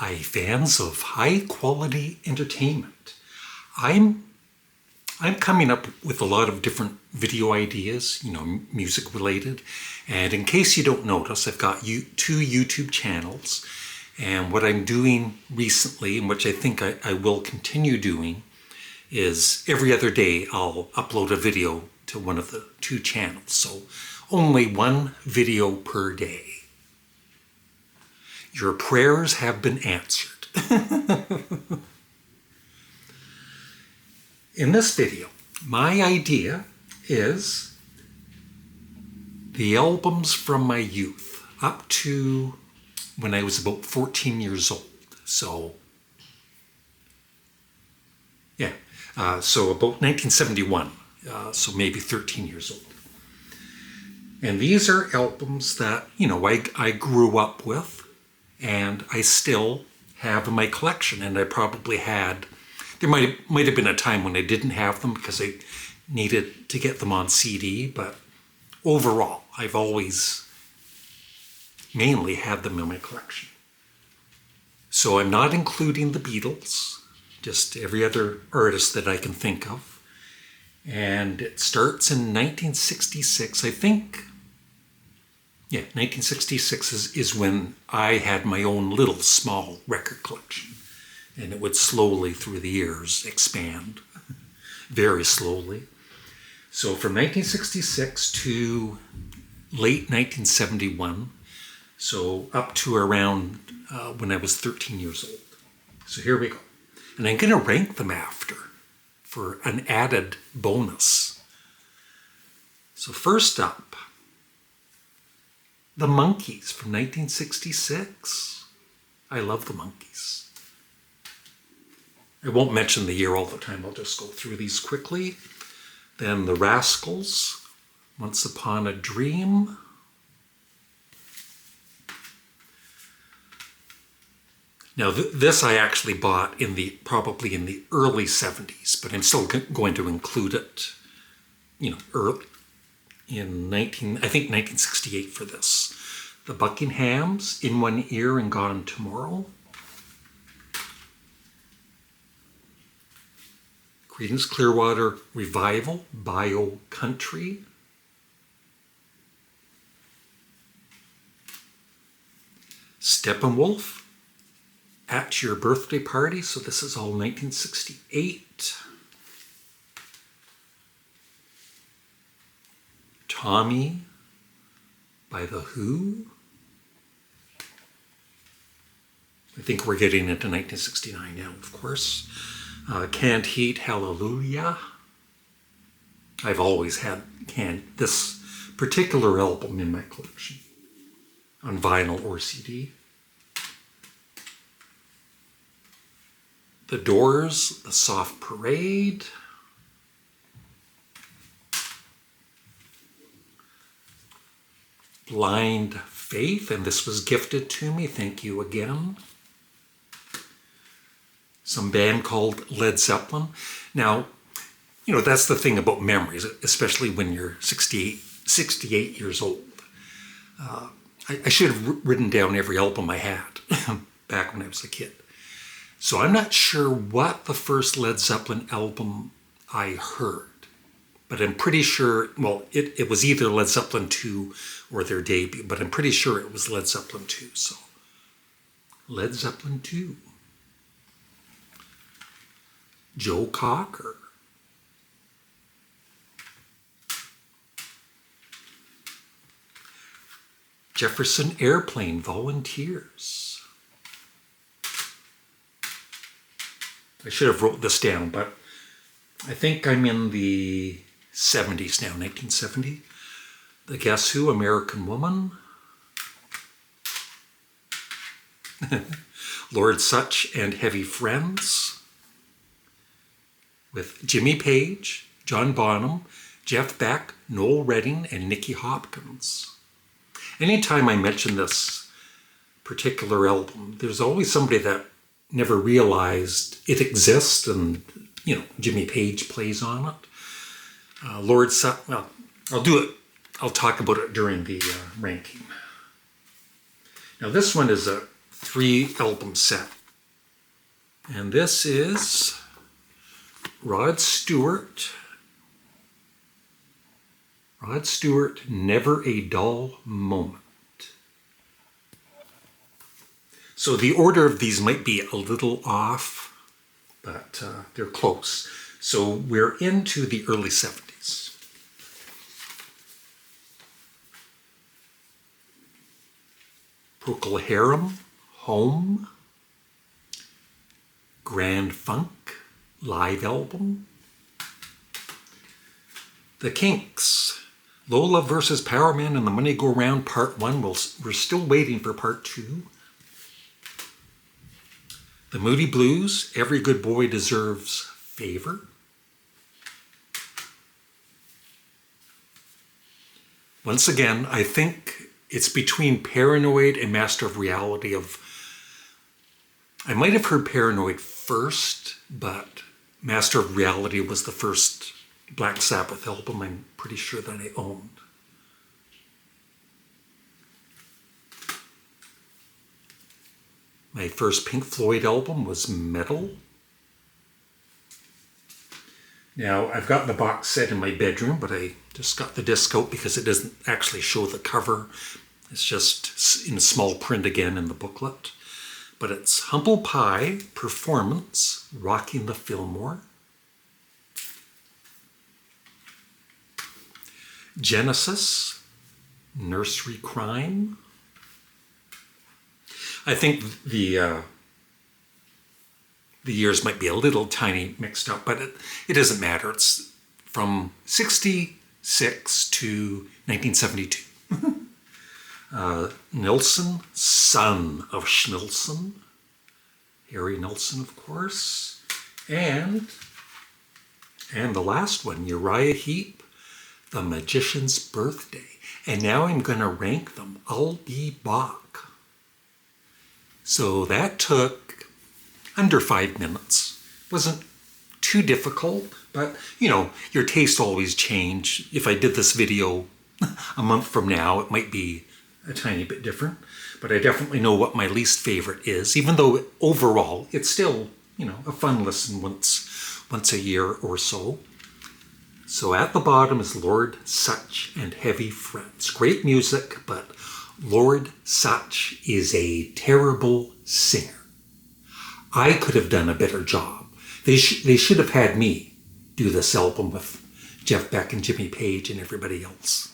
Hi, fans of high-quality entertainment. I'm coming up with a lot of different video ideas, music-related. And in case you don't notice, I've got two YouTube channels. And what I'm doing recently, and which I think I will continue doing, is every other day I'll upload a video to one of the two channels. So only one video per day. Your prayers have been answered. In this video, my idea is the albums from my youth up to when I was about 14 years old. So, yeah, so about 1971, so maybe 13 years old. And these are albums that, I grew up with. And I still have in my collection, and I probably had, there might have been a time when I didn't have them because I needed to get them on CD, but overall, I've always mainly had them in my collection. So I'm not including the Beatles, just every other artist that I can think of. And it starts in 1966, I think. Yeah, 1966 is when I had my own little small record collection. And it would slowly through the years expand, very slowly. So from 1966 to late 1971, so up to around when I was 13 years old. So here we go. And I'm going to rank them after for an added bonus. So first up, the Monkees from 1966. I love the Monkees. I won't mention the year all the time. I'll just go through these quickly. Then the Rascals, Once Upon a Dream. Now this I actually bought probably in the early 70s, but I'm still going to include it, early. In 1968 for this. The Buckinghams, In One Ear and Gone Tomorrow. Creedence Clearwater Revival, Bio Country. Steppenwolf, At Your Birthday Party. So this is all 1968. Tommy by The Who. I think we're getting into 1969 now, of course. Canned Heat, Hallelujah. I've always had this particular album in my collection on vinyl or CD. The Doors, The Soft Parade. Blind Faith, and this was gifted to me. Thank you again. Some band called Led Zeppelin. Now, that's the thing about memories, especially when you're 68 years old. I should have written down every album I had back when I was a kid. So I'm not sure what the first Led Zeppelin album I heard. But I'm pretty sure, it was either Led Zeppelin 2 or their debut, but I'm pretty sure it was Led Zeppelin 2. So, Led Zeppelin 2. Joe Cocker. Jefferson Airplane, Volunteers. I should have wrote this down, but I think I'm in the 70s now, 1970. The Guess Who, American Woman. Lord Sutch and Heavy Friends. With Jimmy Page, John Bonham, Jeff Beck, Noel Redding, and Nicky Hopkins. Anytime I mention this particular album, there's always somebody that never realized it exists and Jimmy Page plays on it. Lord Sutch, I'll talk about it during the ranking. Now this one is a 3-album set. And this is Rod Stewart. Rod Stewart, Never a Dull Moment. So the order of these might be a little off, but they're close. So we're into the early 70s. Procol Harum, Home. Grand Funk, live album. The Kinks, Lola versus Power Man and the Money Go Round Part 1. We're still waiting for Part 2. The Moody Blues, Every Good Boy Deserves Favor. Once again, I think it's between Paranoid and Master of Reality. I might have heard Paranoid first, but Master of Reality was the first Black Sabbath album I'm pretty sure that I owned. My first Pink Floyd album was Metal. Now, I've got the box set in my bedroom, but I just got the disc out because it doesn't actually show the cover. It's just in small print again in the booklet. But it's Humble Pie, Performance, Rocking the Fillmore. Genesis, Nursery Crime. I think the years might be a little tiny mixed up, but it doesn't matter. It's from 66 to 1972. Nilsson, Son of Schnilson. Harry Nilsson, of course. And the last one, Uriah Heep, The Magician's Birthday. And now I'm going to rank them. I'll be Bach. So that took under 5 minutes. Wasn't too difficult, but you know, your taste always change. If I did this video a month from now, it might be a tiny bit different, but I definitely know what my least favorite is, even though overall it's still, you know, a fun listen once a year or so. So at the bottom is Lord Sutch and Heavy Frets. Great music, but Lord Sutch is a terrible singer. I could have done a better job. They should have had me do this album with Jeff Beck and Jimmy Page and everybody else.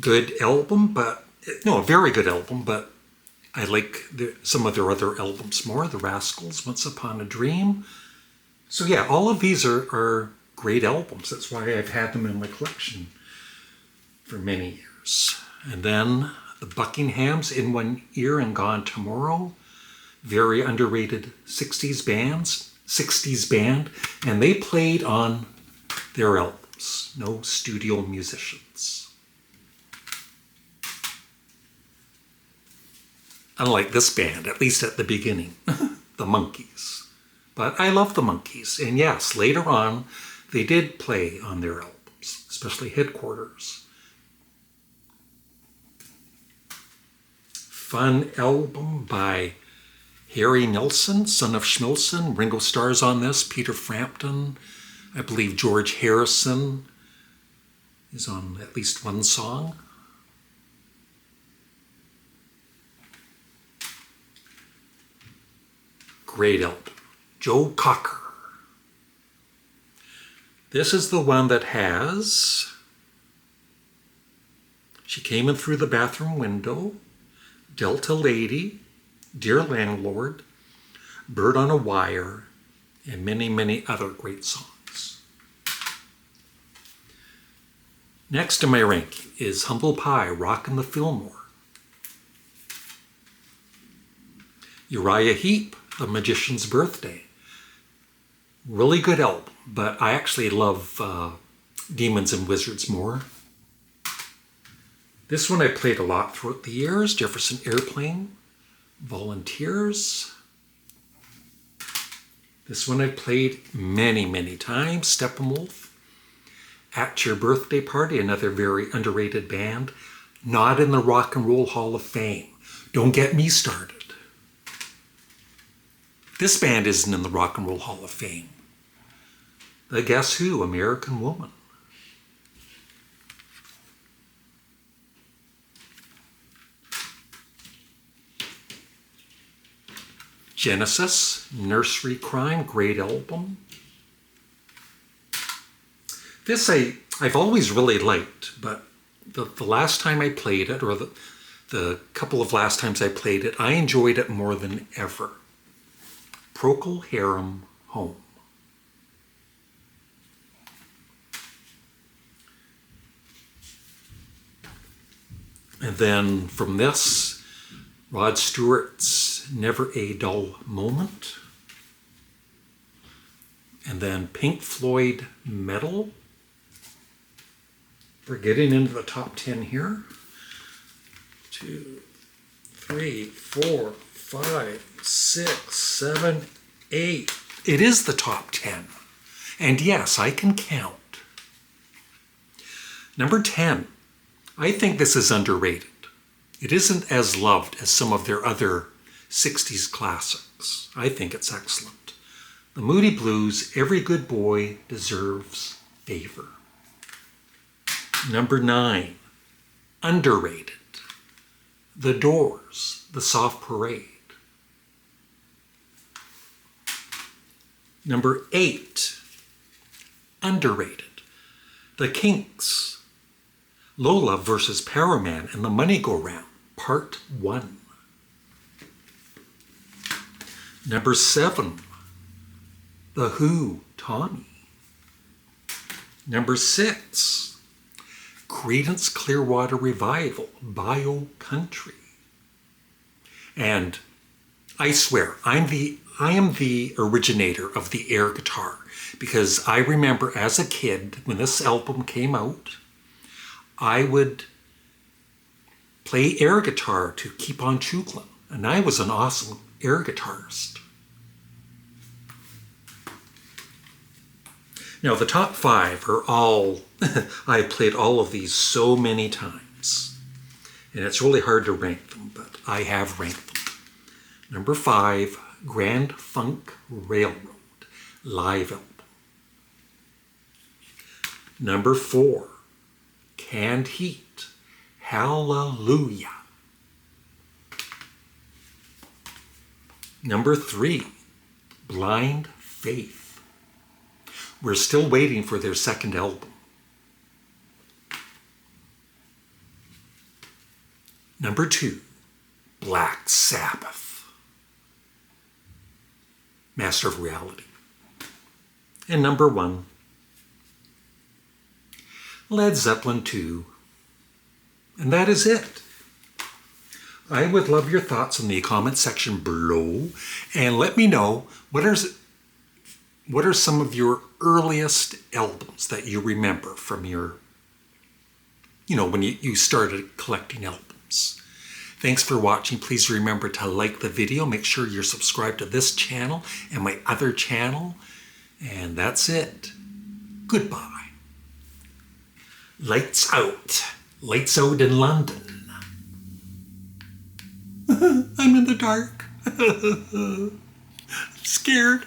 Good album, but no, a very good album, but I like some of their other albums more. The Rascals, Once Upon a Dream. So yeah, all of these are great albums. That's why I've had them in my collection for many years. And then the Buckinghams, In One Ear and Gone Tomorrow. Very underrated 60s band. And they played on their albums. No studio musicians. Unlike this band, at least at the beginning, the Monkees. But I love the Monkees. And yes, later on, they did play on their albums, especially Headquarters. Fun album by Harry Nilsson, Son of Schnilson. Ringo Starr's on this, Peter Frampton. I believe George Harrison is on at least one song. Great album. Joe Cocker. This is the one that has She Came In Through the Bathroom Window, Delta Lady, Dear Landlord, Bird on a Wire, and many, many other great songs. Next in my ranking is Humble Pie, Rockin' the Fillmore. Uriah Heep, The Magician's Birthday. Really good album, but I actually love Demons and Wizards more. This one I played a lot throughout the years. Jefferson Airplane, Volunteers. This one I played many, many times. Steppenwolf, At Your Birthday Party, another very underrated band. not in the Rock and Roll Hall of Fame. Don't get me started. This band isn't in the Rock and Roll Hall of Fame. The Guess Who, American Woman. Genesis, Nursery Crime, great album. This I've always really liked, but the last time I played it, or the couple of last times I played it, I enjoyed it more than ever. Procol Harum, Home. And then from this, Rod Stewart's Never a Dull Moment. And then Pink Floyd, Metal. We're getting into the top 10 here. 2, 3, 4, 5, 6, 7, 8. It is the top 10. And yes, I can count. Number 10. I think this is underrated. It isn't as loved as some of their other 60s classics. I think it's excellent. The Moody Blues, Every Good Boy Deserves Favor. Number 9, underrated. The Doors, The Soft Parade. Number 8, underrated. The Kinks, Lola versus Power Man and the Money Go Round, Part 1. Number 7, The Who, Tommy. Number 6, Creedence Clearwater Revival, Bio Country. And I swear, I am the originator of the air guitar, because I remember as a kid when this album came out, I would play air guitar to Keep on Chooklin', and I was an awesome air guitarist. Now the top 5 are all, I played all of these so many times, and it's really hard to rank them, but I have ranked them. Number 5, Grand Funk Railroad, live album. Number 4, Canned Heat, Hallelujah. Number 3, Blind Faith. We're still waiting for their second album. Number 2, Black Sabbath, Master of Reality. And number 1, Led Zeppelin 2. And that is it. I would love your thoughts in the comment section below, and let me know what are some of your earliest albums that you remember from your, when you started collecting albums. Thanks for watching. Please remember to like the video. Make sure you're subscribed to this channel and my other channel. And that's it. Goodbye. Lights out. Lights out in London. I'm in the dark. I'm scared.